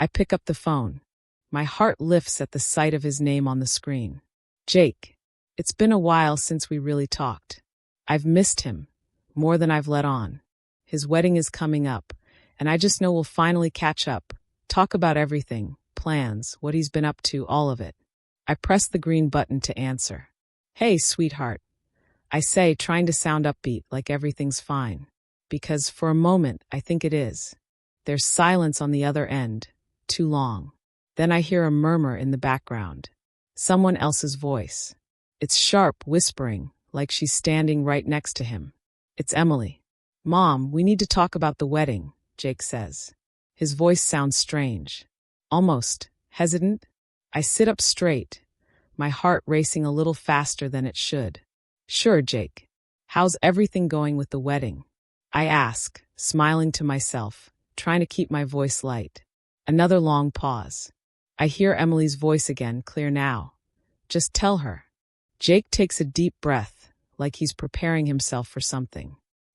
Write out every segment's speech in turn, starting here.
I pick up the phone. My heart lifts at the sight of his name on the screen. Jake. It's been a while since we really talked. I've missed him, more than I've let on. His wedding is coming up, and I just know we'll finally catch up, talk about everything, plans, what he's been up to, all of it. I press the green button to answer. Hey, sweetheart. I say, trying to sound upbeat, like everything's fine. Because for a moment, I think it is. There's silence on the other end, too long. Then I hear a murmur in the background. Someone else's voice. It's sharp, whispering, like she's standing right next to him. It's Emily. Mom, we need to talk about the wedding, Jake says. His voice sounds strange. Almost hesitant. I sit up straight, my heart racing a little faster than it should. Sure, Jake. How's everything going with the wedding? I ask, smiling to myself, trying to keep my voice light. Another long pause. I hear Emily's voice again, clear now. Just tell her. Jake takes a deep breath, like he's preparing himself for something.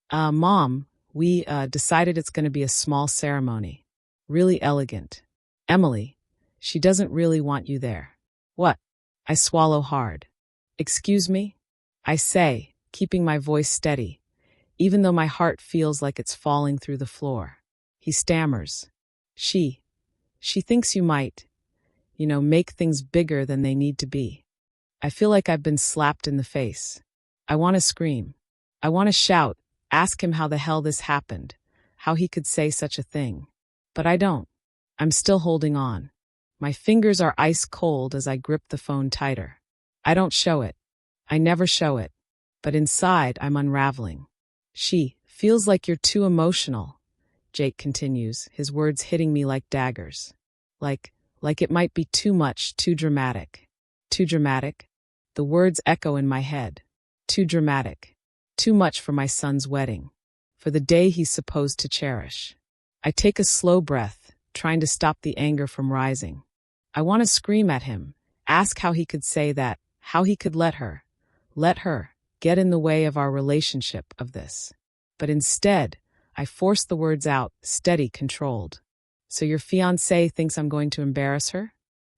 Mom, we decided it's going to be a small ceremony. Really elegant. Emily, she doesn't really want you there. What? I swallow hard. Excuse me? I say, keeping my voice steady, even though my heart feels like it's falling through the floor. He stammers. She thinks you might, make things bigger than they need to be. I feel like I've been slapped in the face. I want to scream. I want to shout, ask him how the hell this happened, how he could say such a thing. But I don't. I'm still holding on. My fingers are ice cold as I grip the phone tighter. I don't show it. I never show it. But inside, I'm unraveling. She feels like you're too emotional, Jake continues, his words hitting me like daggers. Like it might be too much, too dramatic. Too dramatic? The words echo in my head. Too dramatic. Too much for my son's wedding. For the day he's supposed to cherish. I take a slow breath, trying to stop the anger from rising. I want to scream at him, ask how he could say that, how he could let her, get in the way of our relationship, of this. But instead, I force the words out, steady, controlled. So your fiancé thinks I'm going to embarrass her?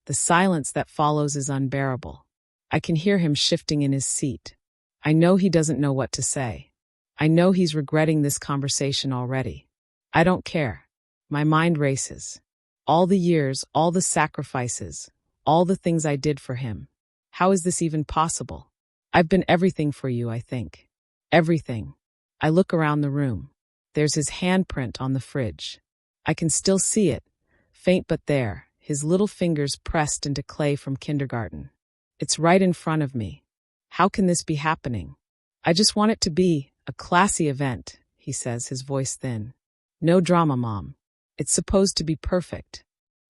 The silence that follows is unbearable. I can hear him shifting in his seat. I know he doesn't know what to say. I know he's regretting this conversation already. I don't care. My mind races. All the years, all the sacrifices, all the things I did for him. How is this even possible? I've been everything for you, I think. Everything. I look around the room. There's his handprint on the fridge. I can still see it, faint but there, his little fingers pressed into clay from kindergarten. It's right in front of me. How can this be happening? I just want it to be a classy event, he says, his voice thin. No drama, Mom. It's supposed to be perfect.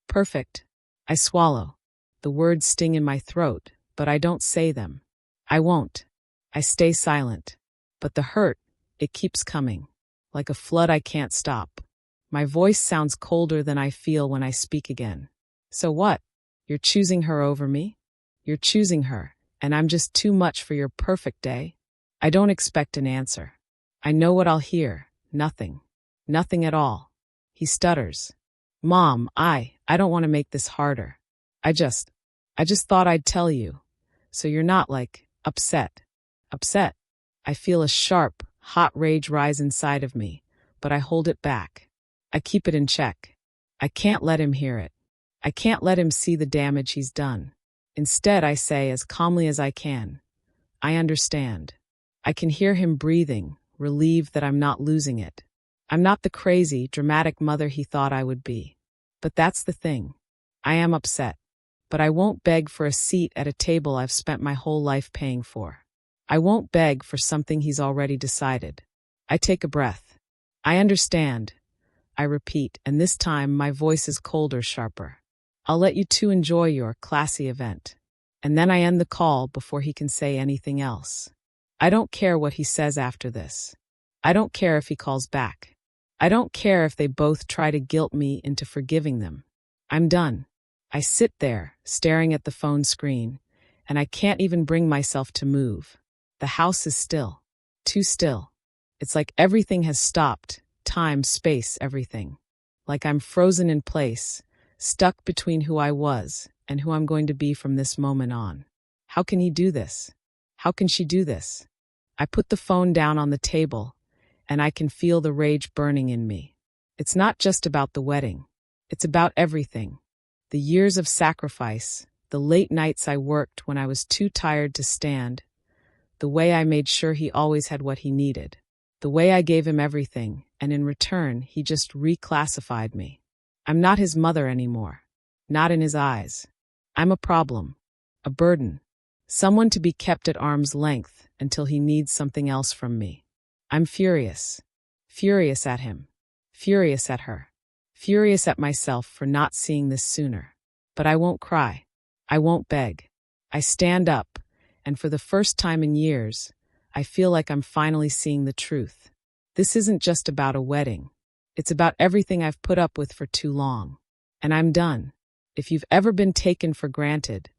Perfect. I swallow. The words sting in my throat, but I don't say them. I won't. I stay silent. But the hurt, it keeps coming. Like a flood I can't stop. My voice sounds colder than I feel when I speak again. So what? You're choosing her over me? You're choosing her, and I'm just too much for your perfect day? I don't expect an answer. I know what I'll hear. Nothing. Nothing at all. He stutters. Mom, I don't want to make this harder. I just thought I'd tell you. So you're not, upset. Upset. I feel a sharp, hot rage rise inside of me, but I hold it back. I keep it in check. I can't let him hear it. I can't let him see the damage he's done. Instead, I say as calmly as I can, I understand. I can hear him breathing, relieved that I'm not losing it. I'm not the crazy, dramatic mother he thought I would be. But that's the thing. I am upset. But I won't beg for a seat at a table I've spent my whole life paying for. I won't beg for something he's already decided. I take a breath. I understand. I repeat, and this time my voice is colder, sharper. I'll let you two enjoy your classy event. And then I end the call before he can say anything else. I don't care what he says after this. I don't care if he calls back. I don't care if they both try to guilt me into forgiving them. I'm done. I sit there, staring at the phone screen, and I can't even bring myself to move. The house is still. Too still. It's like everything has stopped. Time, space, everything. Like I'm frozen in place, stuck between who I was and who I'm going to be from this moment on. How can he do this? How can she do this? I put the phone down on the table, and I can feel the rage burning in me. It's not just about the wedding. It's about everything. The years of sacrifice, the late nights I worked when I was too tired to stand, the way I made sure he always had what he needed, the way I gave him everything, and in return, he just reclassified me. I'm not his mother anymore. Not in his eyes. I'm a problem. A burden. Someone to be kept at arm's length until he needs something else from me. I'm furious. Furious at him. Furious at her. Furious at myself for not seeing this sooner. But I won't cry. I won't beg. I stand up, and for the first time in years, I feel like I'm finally seeing the truth. This isn't just about a wedding. It's about everything I've put up with for too long. And I'm done. If you've ever been taken for granted,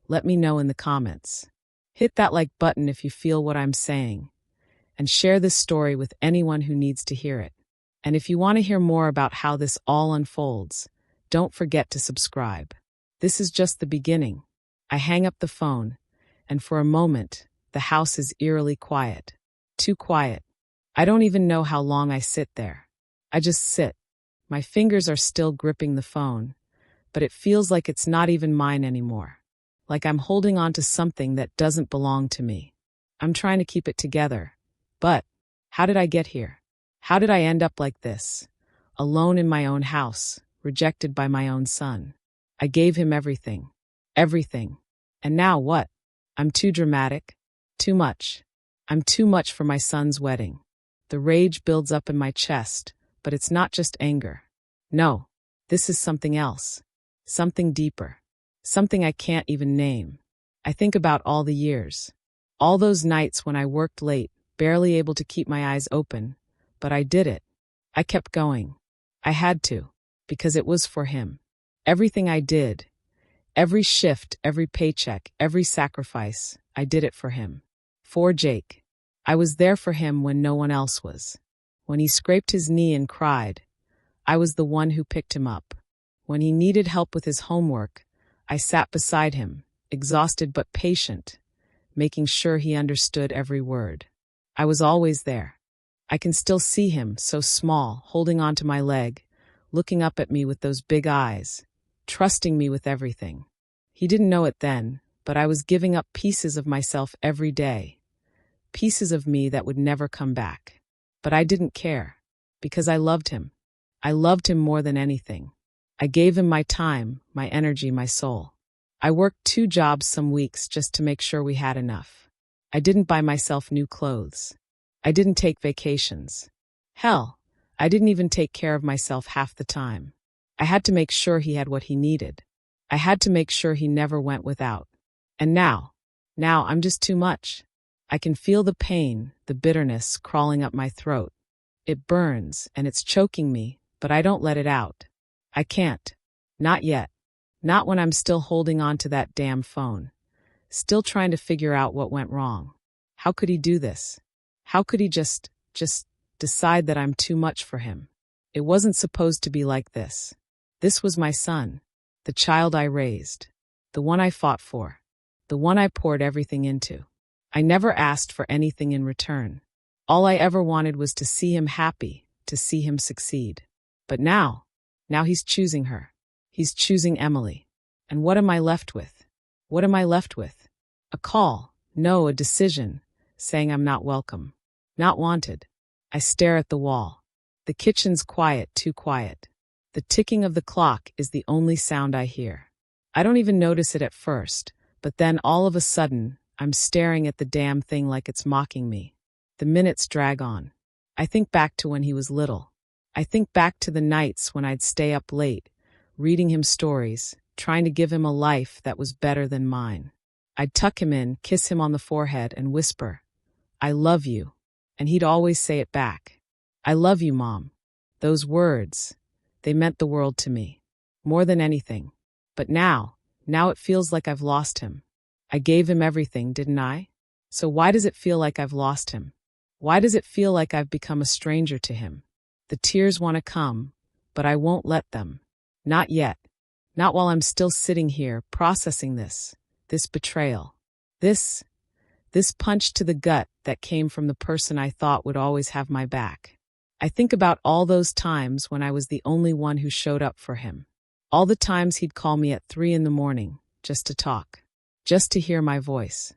let me know in the comments. Hit that like button if you feel what I'm saying, and share this story with anyone who needs to hear it. And if you want to hear more about how this all unfolds, don't forget to subscribe. This is just the beginning. I hang up the phone, and for a moment, the house is eerily quiet. Too quiet. I don't even know how long I sit there. I just sit. My fingers are still gripping the phone, but it feels like it's not even mine anymore. Like I'm holding on to something that doesn't belong to me. I'm trying to keep it together. But how did I get here? How did I end up like this? Alone in my own house, rejected by my own son. I gave him everything. Everything. And now what? I'm too dramatic. Too much. I'm too much for my son's wedding. The rage builds up in my chest, but it's not just anger. No, this is something else. Something deeper. Something I can't even name. I think about all the years. All those nights when I worked late, barely able to keep my eyes open, but I did it. I kept going. I had to, because it was for him. Everything I did, every shift, every paycheck, every sacrifice, I did it for him. For Jake. I was there for him when no one else was. When he scraped his knee and cried, I was the one who picked him up. When he needed help with his homework, I sat beside him, exhausted but patient, making sure he understood every word. I was always there. I can still see him, so small, holding onto my leg, looking up at me with those big eyes, trusting me with everything. He didn't know it then, but I was giving up pieces of myself every day, pieces of me that would never come back. But I didn't care, because I loved him. I loved him more than anything. I gave him my time, my energy, my soul. I worked 2 jobs some weeks just to make sure we had enough. I didn't buy myself new clothes. I didn't take vacations. Hell, I didn't even take care of myself half the time. I had to make sure he had what he needed. I had to make sure he never went without. And now I'm just too much. I can feel the pain, the bitterness crawling up my throat. It burns and it's choking me, but I don't let it out. I can't. Not yet. Not when I'm still holding on to that damn phone. Still trying to figure out what went wrong. How could he do this? How could he just decide that I'm too much for him? It wasn't supposed to be like this. This was my son, the child I raised, the one I fought for, the one I poured everything into. I never asked for anything in return. All I ever wanted was to see him happy, to see him succeed. But now he's choosing her. He's choosing Emily. And what am I left with? What am I left with? A call, no, a decision, saying I'm not welcome, not wanted. I stare at the wall. The kitchen's quiet, too quiet. The ticking of the clock is the only sound I hear. I don't even notice it at first, but then all of a sudden, I'm staring at the damn thing like it's mocking me. The minutes drag on. I think back to when he was little. I think back to the nights when I'd stay up late, reading him stories, trying to give him a life that was better than mine. I'd tuck him in, kiss him on the forehead, and whisper, "I love you." And he'd always say it back. "I love you, Mom." Those words, they meant the world to me. More than anything. But now it feels like I've lost him. I gave him everything, didn't I? So why does it feel like I've lost him? Why does it feel like I've become a stranger to him? The tears want to come, but I won't let them. Not yet. Not while I'm still sitting here processing this betrayal. This punch to the gut that came from the person I thought would always have my back. I think about all those times when I was the only one who showed up for him. All the times he'd call me at 3 a.m. just to talk, just to hear my voice,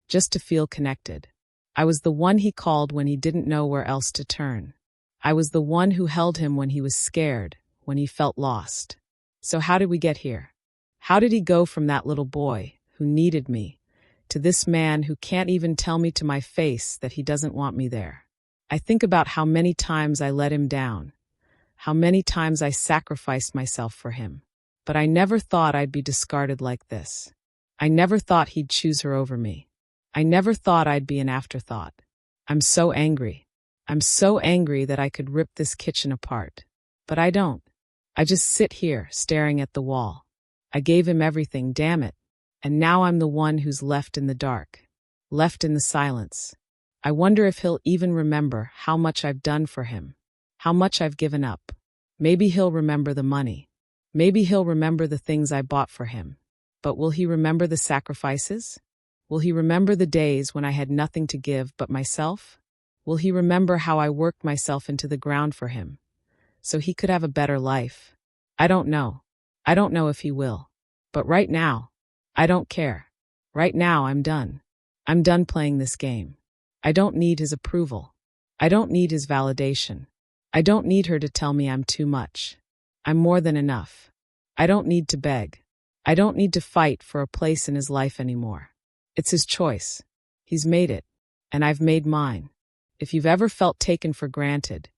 just to feel connected. I was the one he called when he didn't know where else to turn. I was the one who held him when he was scared, when he felt lost. So how did we get here? How did he go from that little boy who needed me to this man who can't even tell me to my face that he doesn't want me there? I think about how many times I let him down, how many times I sacrificed myself for him. But I never thought I'd be discarded like this. I never thought he'd choose her over me. I never thought I'd be an afterthought. I'm so angry. I'm so angry that I could rip this kitchen apart. But I don't. I just sit here, staring at the wall. I gave him everything, damn it. And now I'm the one who's left in the dark, left in the silence. I wonder if he'll even remember how much I've done for him, how much I've given up. Maybe he'll remember the money. Maybe he'll remember the things I bought for him. But will he remember the sacrifices? Will he remember the days when I had nothing to give but myself? Will he remember how I worked myself into the ground for him, so he could have a better life? I don't know. I don't know if he will. But right now, I don't care. Right now, I'm done. I'm done playing this game. I don't need his approval. I don't need his validation. I don't need her to tell me I'm too much. I'm more than enough. I don't need to beg. I don't need to fight for a place in his life anymore. It's his choice. He's made it, and I've made mine. If you've ever felt taken for granted,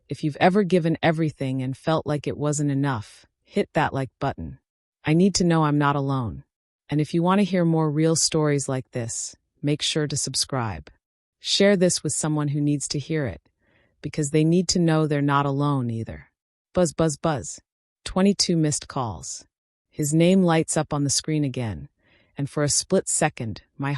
if you've ever given everything and felt like it wasn't enough, hit that like button. I need to know I'm not alone. And if you want to hear more real stories like this, make sure to subscribe. Share this with someone who needs to hear it, because they need to know they're not alone either. Buzz, buzz, buzz. 22 missed calls. His name lights up on the screen again, and for a split second, my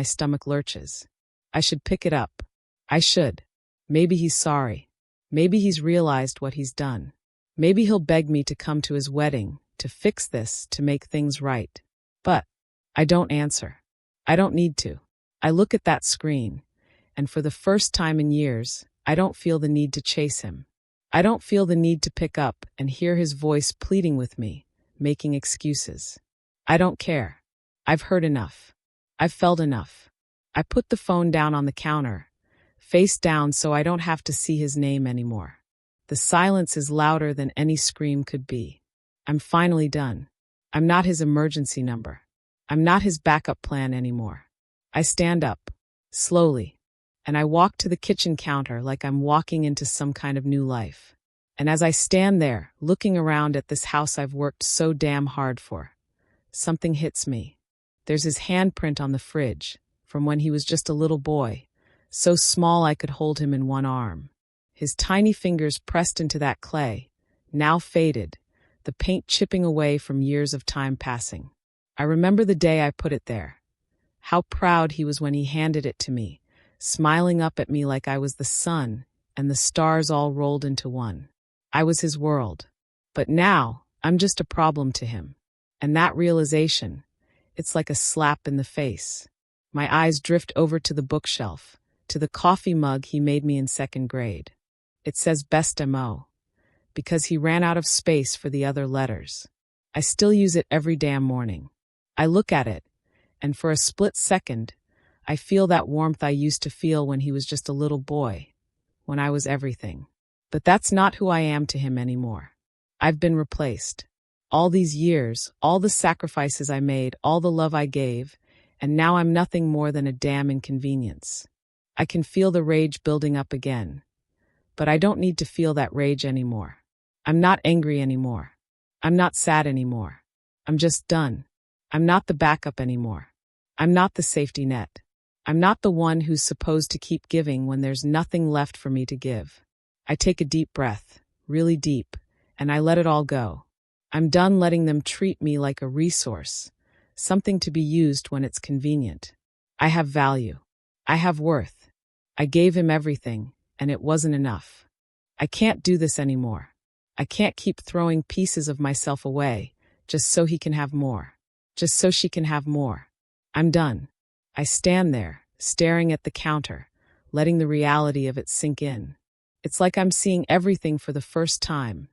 stomach lurches. I should pick it up. I should. Maybe he's sorry. Maybe he's realized what he's done. Maybe he'll beg me to come to his wedding, to fix this, to make things right. But I don't answer. I don't need to. I look at that screen, and for the first time in years, I don't feel the need to chase him. I don't feel the need to pick up and hear his voice pleading with me, making excuses. I don't care. I've heard enough. I've felt enough. I put the phone down on the counter, face down so I don't have to see his name anymore. The silence is louder than any scream could be. I'm finally done. I'm not his emergency number. I'm not his backup plan anymore. I stand up, slowly, and I walk to the kitchen counter like I'm walking into some kind of new life. And as I stand there, looking around at this house I've worked so damn hard for, something hits me. There's his handprint on the fridge, from when he was just a little boy, so small I could hold him in one arm. His tiny fingers pressed into that clay, now faded, the paint chipping away from years of time passing. I remember the day I put it there. How proud he was when he handed it to me, smiling up at me like I was the sun and the stars all rolled into one. I was his world. But now, I'm just a problem to him. And that realization, it's like a slap in the face. My eyes drift over to the bookshelf, to the coffee mug he made me in 2nd grade. It says Best MO, because he ran out of space for the other letters. I still use it every damn morning. I look at it, and for a split second, I feel that warmth I used to feel when he was just a little boy, when I was everything. But that's not who I am to him anymore. I've been replaced. All these years, all the sacrifices I made, all the love I gave, and now I'm nothing more than a damn inconvenience. I can feel the rage building up again. But I don't need to feel that rage anymore. I'm not angry anymore. I'm not sad anymore. I'm just done. I'm not the backup anymore. I'm not the safety net. I'm not the one who's supposed to keep giving when there's nothing left for me to give. I take a deep breath, really deep, and I let it all go. I'm done letting them treat me like a resource, something to be used when it's convenient. I have value. I have worth. I gave him everything, and it wasn't enough. I can't do this anymore. I can't keep throwing pieces of myself away just so he can have more. Just so she can have more. I'm done. I stand there, staring at the counter, letting the reality of it sink in. It's like I'm seeing everything for the first time.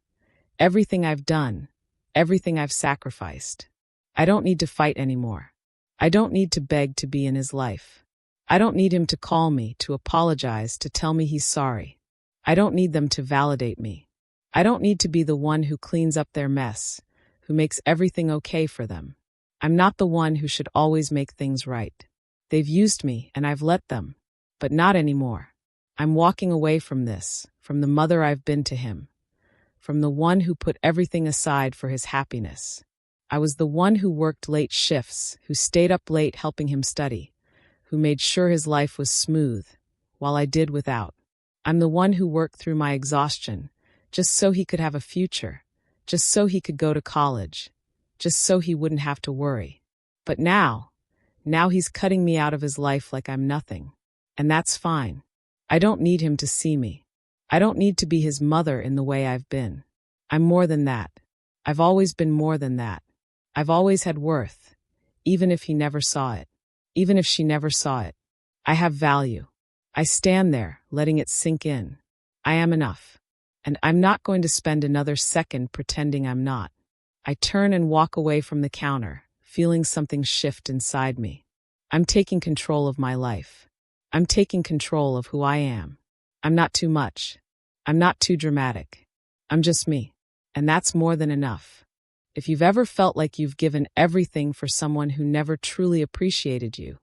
Everything I've done. Everything I've sacrificed. I don't need to fight anymore. I don't need to beg to be in his life. I don't need him to call me, to apologize, to tell me he's sorry. I don't need them to validate me. I don't need to be the one who cleans up their mess, who makes everything okay for them. I'm not the one who should always make things right. They've used me and I've let them, but not anymore. I'm walking away from this, from the mother I've been to him, from the one who put everything aside for his happiness. I was the one who worked late shifts, who stayed up late helping him study, who made sure his life was smooth, while I did without. I'm the one who worked through my exhaustion, just so he could have a future, just so he could go to college, just so he wouldn't have to worry. But now he's cutting me out of his life like I'm nothing. And that's fine. I don't need him to see me. I don't need to be his mother in the way I've been. I'm more than that. I've always been more than that. I've always had worth, even if he never saw it. Even if she never saw it. I have value. I stand there, letting it sink in. I am enough. And I'm not going to spend another second pretending I'm not. I turn and walk away from the counter, feeling something shift inside me. I'm taking control of my life. I'm taking control of who I am. I'm not too much. I'm not too dramatic. I'm just me. And that's more than enough. If you've ever felt like you've given everything for someone who never truly appreciated you,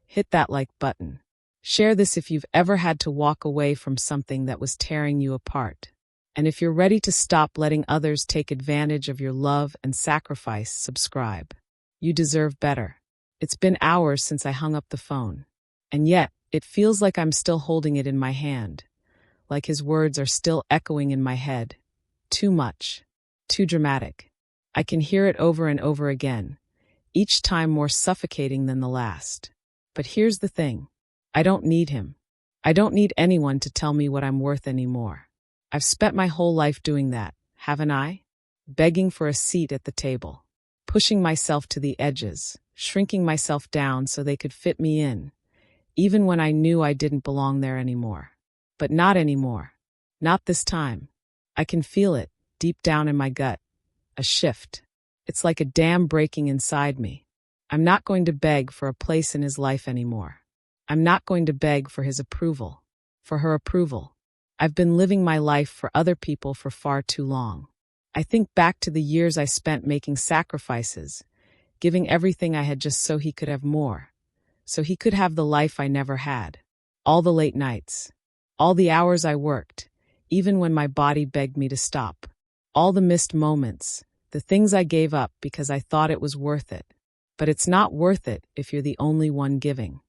hit that like button. Share this if you've ever had to walk away from something that was tearing you apart. And if you're ready to stop letting others take advantage of your love and sacrifice, subscribe. You deserve better. It's been hours since I hung up the phone. And yet, it feels like I'm still holding it in my hand. Like his words are still echoing in my head. Too much. Too dramatic. I can hear it over and over again, each time more suffocating than the last. But here's the thing. I don't need him. I don't need anyone to tell me what I'm worth anymore. I've spent my whole life doing that, haven't I? Begging for a seat at the table. Pushing myself to the edges, shrinking myself down so they could fit me in, even when I knew I didn't belong there anymore. But not anymore. Not this time. I can feel it, deep down in my gut. A shift. It's like a dam breaking inside me. I'm not going to beg for a place in his life anymore. I'm not going to beg for his approval, for her approval. I've been living my life for other people for far too long. I think back to the years I spent making sacrifices, giving everything I had just so he could have more, so he could have the life I never had. All the late nights, all the hours I worked, even when my body begged me to stop. All the missed moments, the things I gave up because I thought it was worth it. But it's not worth it if you're the only one giving.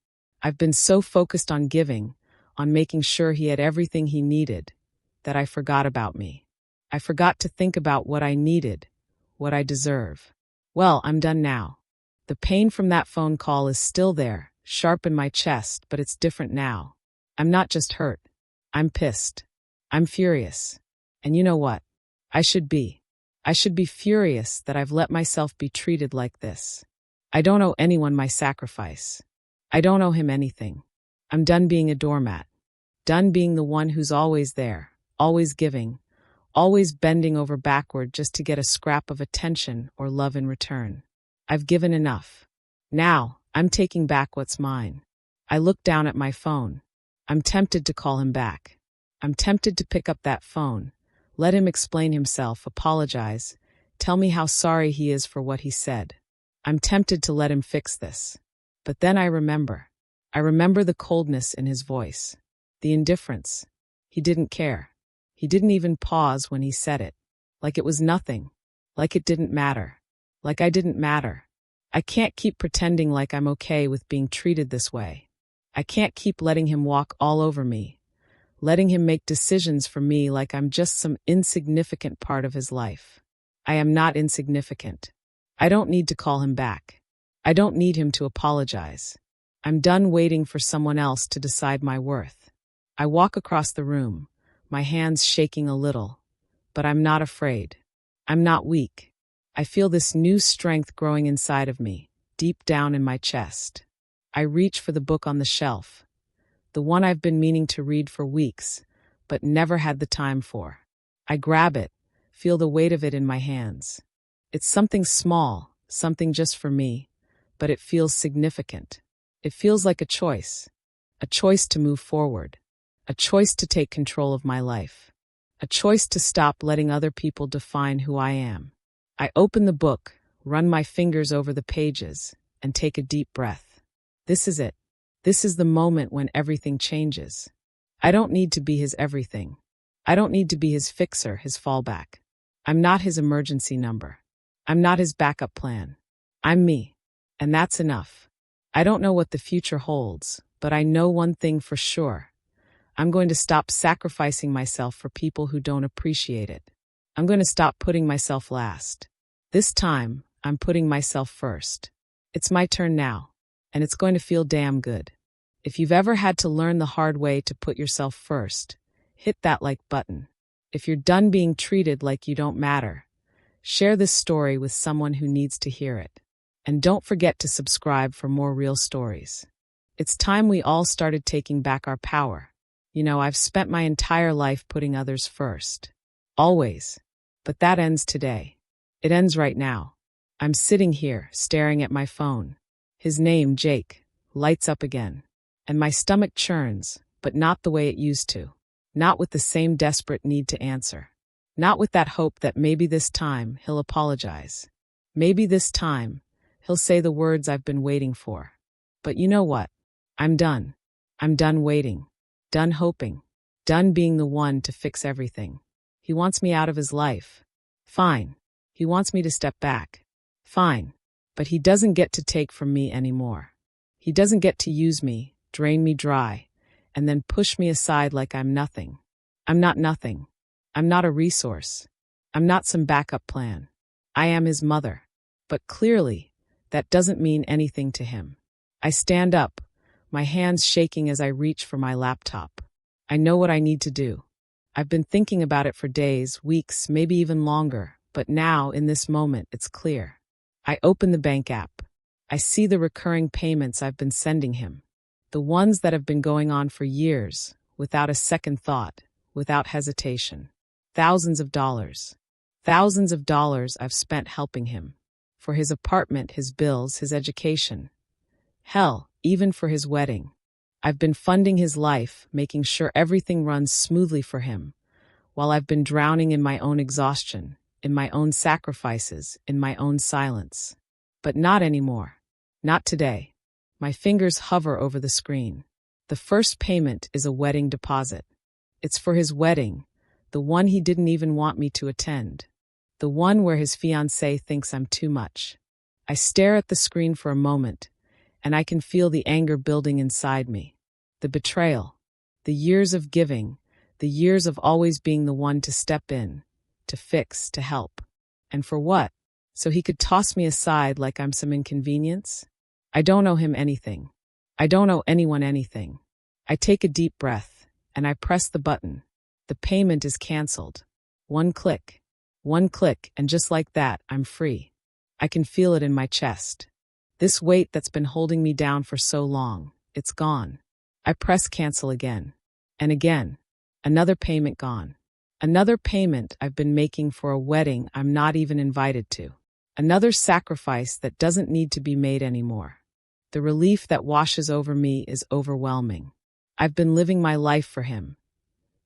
I've been so focused on giving, on making sure he had everything he needed, that I forgot about me. I forgot to think about what I needed, what I deserve. Well, I'm done now. The pain from that phone call is still there, sharp in my chest, but it's different now. I'm not just hurt. I'm pissed. I'm furious. And you know what? I should be. I should be furious that I've let myself be treated like this. I don't owe anyone my sacrifice. I don't owe him anything. I'm done being a doormat. Done being the one who's always there, always giving, always bending over backward just to get a scrap of attention or love in return. I've given enough. Now, I'm taking back what's mine. I look down at my phone. I'm tempted to call him back. I'm tempted to pick up that phone, let him explain himself, apologize, tell me how sorry he is for what he said. I'm tempted to let him fix this. But then I remember. I remember the coldness in his voice, the indifference. He didn't care. He didn't even pause when he said it. Like it was nothing. Like it didn't matter. Like I didn't matter. I can't keep pretending like I'm okay with being treated this way. I can't keep letting him walk all over me, letting him make decisions for me like I'm just some insignificant part of his life. I am not insignificant. I don't need to call him back. I don't need him to apologize. I'm done waiting for someone else to decide my worth. I walk across the room, my hands shaking a little, but I'm not afraid. I'm not weak. I feel this new strength growing inside of me, deep down in my chest. I reach for the book on the shelf, the one I've been meaning to read for weeks, but never had the time for. I grab it, feel the weight of it in my hands. It's something small, something just for me, but it feels significant. It feels like a choice to move forward, a choice to take control of my life, a choice to stop letting other people define who I am. I open the book, run my fingers over the pages, and take a deep breath. This is it. This is the moment when everything changes. I don't need to be his everything. I don't need to be his fixer, his fallback. I'm not his emergency number. I'm not his backup plan. I'm me. And that's enough. I don't know what the future holds, but I know one thing for sure. I'm going to stop sacrificing myself for people who don't appreciate it. I'm going to stop putting myself last. This time, I'm putting myself first. It's my turn now, and it's going to feel damn good. If you've ever had to learn the hard way to put yourself first, hit that like button. If you're done being treated like you don't matter, share this story with someone who needs to hear it. And don't forget to subscribe for more real stories. It's time we all started taking back our power. I've spent my entire life putting others first. Always. But that ends today. It ends right now. I'm sitting here, staring at my phone. His name, Jake, lights up again. And my stomach churns, but not the way it used to. Not with the same desperate need to answer. Not with that hope that maybe this time he'll apologize. Maybe this time he'll say the words I've been waiting for. But you know what? I'm done. I'm done waiting. Done hoping. Done being the one to fix everything. He wants me out of his life. Fine. He wants me to step back. Fine. But he doesn't get to take from me anymore. He doesn't get to use me, drain me dry, and then push me aside like I'm nothing. I'm not nothing. I'm not a resource. I'm not some backup plan. I am his mother. But clearly, that doesn't mean anything to him. I stand up, my hands shaking as I reach for my laptop. I know what I need to do. I've been thinking about it for days, weeks, maybe even longer, but now, in this moment, it's clear. I open the bank app. I see the recurring payments I've been sending him. The ones that have been going on for years, without a second thought, without hesitation. Thousands of dollars. Thousands of dollars I've spent helping him. For his apartment, his bills, his education. Hell, even for his wedding. I've been funding his life, making sure everything runs smoothly for him, while I've been drowning in my own exhaustion, in my own sacrifices, in my own silence. But not anymore. Not today. My fingers hover over the screen. The first payment is a wedding deposit. It's for his wedding, the one he didn't even want me to attend. The one where his fiancée thinks I'm too much. I stare at the screen for a moment, and I can feel the anger building inside me. The betrayal. The years of giving. The years of always being the one to step in, to fix, to help. And for what? So he could toss me aside like I'm some inconvenience? I don't owe him anything. I don't owe anyone anything. I take a deep breath, and I press the button. The payment is canceled. One click, and just like that, I'm free. I can feel it in my chest. This weight that's been holding me down for so long, it's gone. I press cancel again. And again. Another payment gone. Another payment I've been making for a wedding I'm not even invited to. Another sacrifice that doesn't need to be made anymore. The relief that washes over me is overwhelming. I've been living my life for him.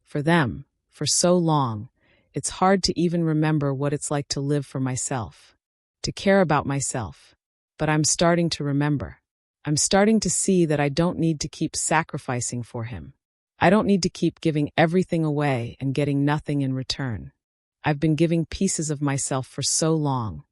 For them. For so long, it's hard to even remember what it's like to live for myself. To care about myself. But I'm starting to remember. I'm starting to see that I don't need to keep sacrificing for him. I don't need to keep giving everything away and getting nothing in return. I've been giving pieces of myself for so long,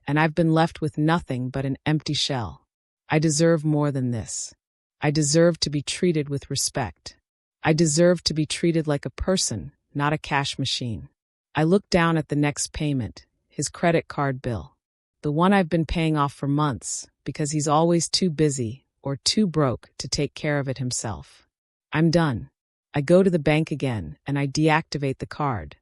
and I've been left with nothing but an empty shell. I deserve more than this. I deserve to be treated with respect. I deserve to be treated like a person, not a cash machine. I look down at the next payment, his credit card bill. The one I've been paying off for months because he's always too busy or too broke to take care of it himself. I'm done. I go to the bank again and I deactivate the card.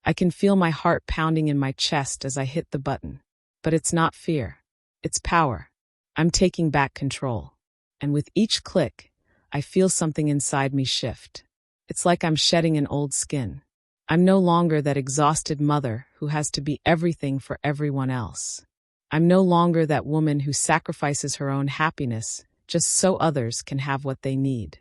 I can feel my heart pounding in my chest as I hit the button. But it's not fear. It's power. I'm taking back control. And with each click, I feel something inside me shift. It's like I'm shedding an old skin. I'm no longer that exhausted mother who has to be everything for everyone else. I'm no longer that woman who sacrifices her own happiness just so others can have what they need.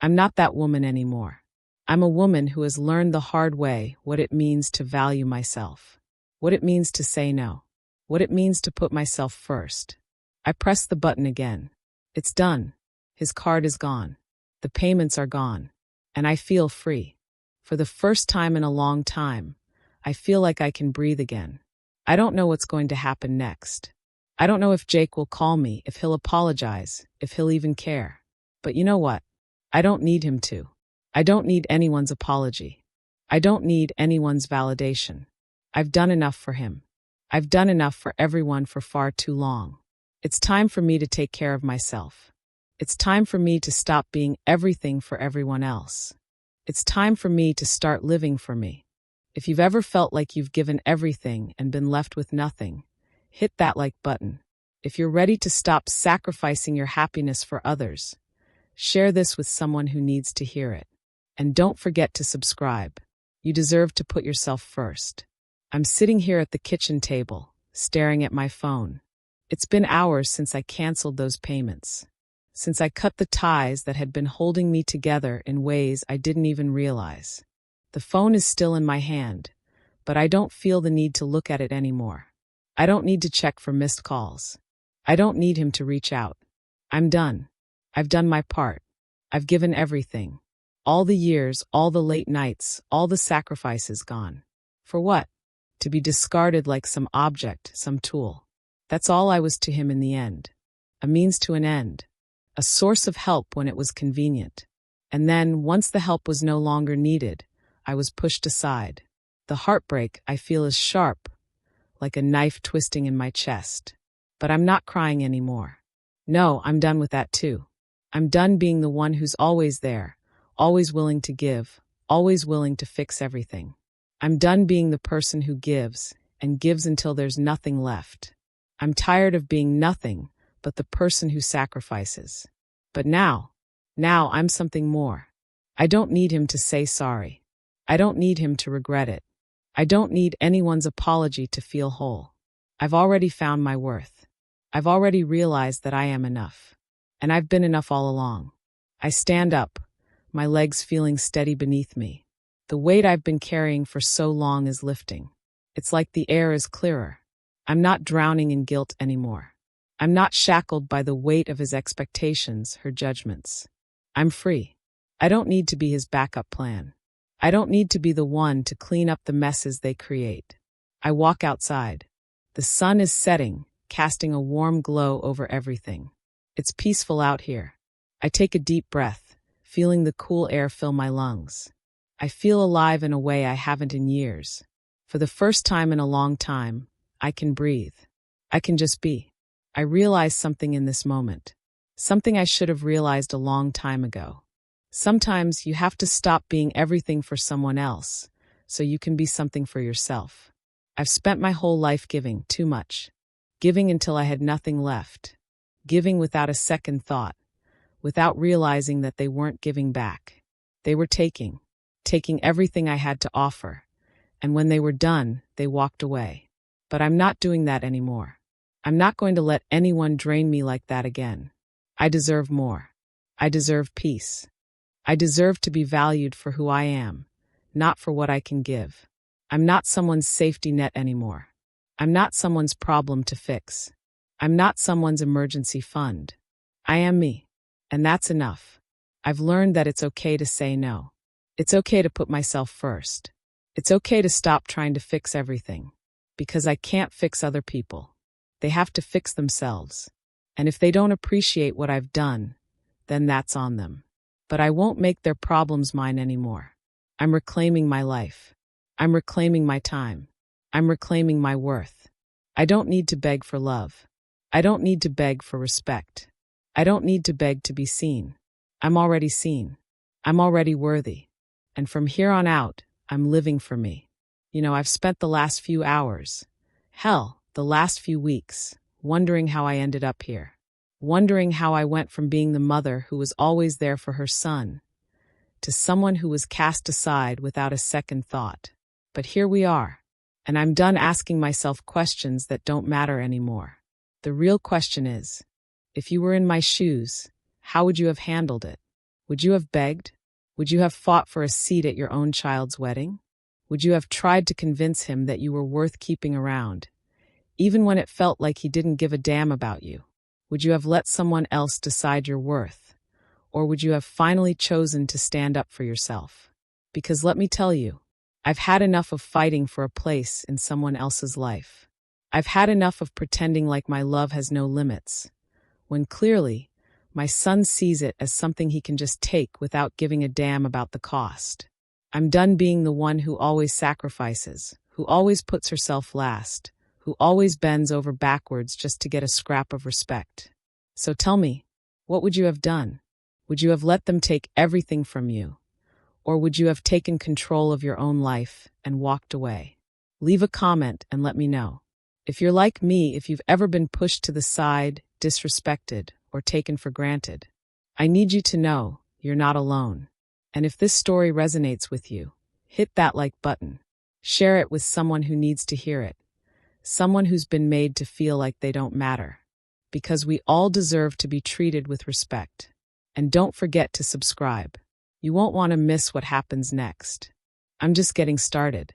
I'm not that woman anymore. I'm a woman who has learned the hard way what it means to value myself, what it means to say no, what it means to put myself first. I press the button again. It's done. His card is gone. The payments are gone. And I feel free. For the first time in a long time, I feel like I can breathe again. I don't know what's going to happen next. I don't know if Jake will call me, if he'll apologize, if he'll even care. But you know what? I don't need him to. I don't need anyone's apology. I don't need anyone's validation. I've done enough for him. I've done enough for everyone for far too long. It's time for me to take care of myself. It's time for me to stop being everything for everyone else. It's time for me to start living for me. If you've ever felt like you've given everything and been left with nothing, hit that like button. If you're ready to stop sacrificing your happiness for others, share this with someone who needs to hear it. And don't forget to subscribe. You deserve to put yourself first. I'm sitting here at the kitchen table, staring at my phone. It's been hours since I canceled those payments, since I cut the ties that had been holding me together in ways I didn't even realize. The phone is still in my hand, but I don't feel the need to look at it anymore. I don't need to check for missed calls. I don't need him to reach out. I'm done. I've done my part. I've given everything. All the years, all the late nights, all the sacrifices gone. For what? To be discarded like some object, some tool. That's all I was to him in the end. A means to an end. A source of help when it was convenient. And then, once the help was no longer needed, I was pushed aside. The heartbreak I feel is sharp, like a knife twisting in my chest. But I'm not crying anymore. No, I'm done with that too. I'm done being the one who's always there, always willing to give, always willing to fix everything. I'm done being the person who gives, and gives until there's nothing left. I'm tired of being nothing but the person who sacrifices. But now I'm something more. I don't need him to say sorry. I don't need him to regret it. I don't need anyone's apology to feel whole. I've already found my worth. I've already realized that I am enough. And I've been enough all along. I stand up, my legs feeling steady beneath me. The weight I've been carrying for so long is lifting. It's like the air is clearer. I'm not drowning in guilt anymore. I'm not shackled by the weight of his expectations, her judgments. I'm free. I don't need to be his backup plan. I don't need to be the one to clean up the messes they create. I walk outside. The sun is setting, casting a warm glow over everything. It's peaceful out here. I take a deep breath, feeling the cool air fill my lungs. I feel alive in a way I haven't in years. For the first time in a long time, I can breathe. I can just be. I realize something in this moment. Something I should have realized a long time ago. Sometimes you have to stop being everything for someone else, so you can be something for yourself. I've spent my whole life giving too much. Giving until I had nothing left. Giving without a second thought. Without realizing that they weren't giving back. They were taking everything I had to offer. And when they were done, they walked away. But I'm not doing that anymore. I'm not going to let anyone drain me like that again. I deserve more. I deserve peace. I deserve to be valued for who I am, not for what I can give. I'm not someone's safety net anymore. I'm not someone's problem to fix. I'm not someone's emergency fund. I am me. And that's enough. I've learned that it's okay to say no. It's okay to put myself first. It's okay to stop trying to fix everything. Because I can't fix other people. They have to fix themselves. And if they don't appreciate what I've done, then that's on them. But I won't make their problems mine anymore. I'm reclaiming my life. I'm reclaiming my time. I'm reclaiming my worth. I don't need to beg for love. I don't need to beg for respect. I don't need to beg to be seen. I'm already seen. I'm already worthy. And from here on out, I'm living for me. I've spent the last few hours, hell, the last few weeks, wondering how I ended up here. Wondering how I went from being the mother who was always there for her son to someone who was cast aside without a second thought. But here we are, and I'm done asking myself questions that don't matter anymore. The real question is, if you were in my shoes, how would you have handled it? Would you have begged? Would you have fought for a seat at your own child's wedding? Would you have tried to convince him that you were worth keeping around, even when it felt like he didn't give a damn about you? Would you have let someone else decide your worth? Or would you have finally chosen to stand up for yourself? Because let me tell you, I've had enough of fighting for a place in someone else's life. I've had enough of pretending like my love has no limits, when clearly, my son sees it as something he can just take without giving a damn about the cost. I'm done being the one who always sacrifices, who always puts herself last, who always bends over backwards just to get a scrap of respect. So tell me, what would you have done? Would you have let them take everything from you? Or would you have taken control of your own life and walked away? Leave a comment and let me know. If you're like me, if you've ever been pushed to the side, disrespected, or taken for granted, I need you to know you're not alone. And if this story resonates with you, hit that like button. Share it with someone who needs to hear it. Someone who's been made to feel like they don't matter. Because we all deserve to be treated with respect. And don't forget to subscribe. You won't want to miss what happens next. I'm just getting started.